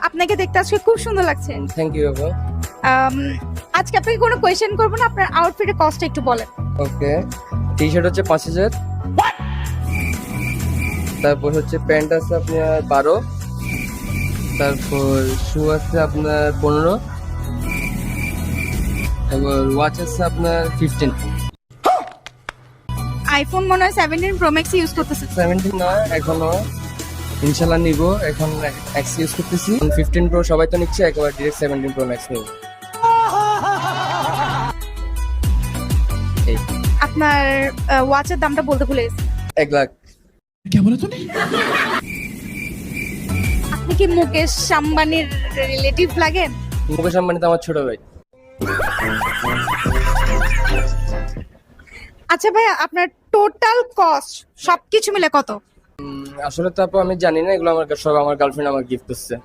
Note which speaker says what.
Speaker 1: আপনাকে দেখতে আজকে খুব সুন্দর লাগছে।
Speaker 2: থ্যাংক ইউ আপু।
Speaker 1: আজকে আপনাকে কোনো কোয়েশ্চেন করবো না, আপনার আউটফিটের কস্টটা একটু বলেন।
Speaker 2: ওকে, টি শার্ট হচ্ছে 5,000, তারপর হচ্ছে প্যান্ট আছে আপনার 12, তারপর শু আছে আপনার 15, তারপর ওয়াচ আছে আপনার 15।
Speaker 1: আইফোন মনে হয় 17 প্রো ম্যাক্স ইউজ করতেছে।
Speaker 2: 17 নয় এখনো, ইনশাল্লাহ নিব। এখন এক্স ইউজ করতেছি, 15 প্রো সবাই তো নিচ্ছে, একবার ডিরেক্ট 17 প্রো ম্যাক্স নিব। এই
Speaker 1: আপনার ওয়াচের দামটা বলতে ভুলে গেছি।
Speaker 2: 1 লাখ।
Speaker 1: আপনি কি মুকেশ আম্বানির রিলেটিভ লাগেন?
Speaker 2: মুকেশ আম্বানি তো আমার ছোট ভাই।
Speaker 1: আচ্ছা ভাইয়া, আপনার টোটাল কস্ট সবকিছু মিলে কত?
Speaker 2: আসলে তো আপু আমি জানি না, এগুলো আমার সব আমার গার্লফ্রেন্ড আমার গিফট করছে।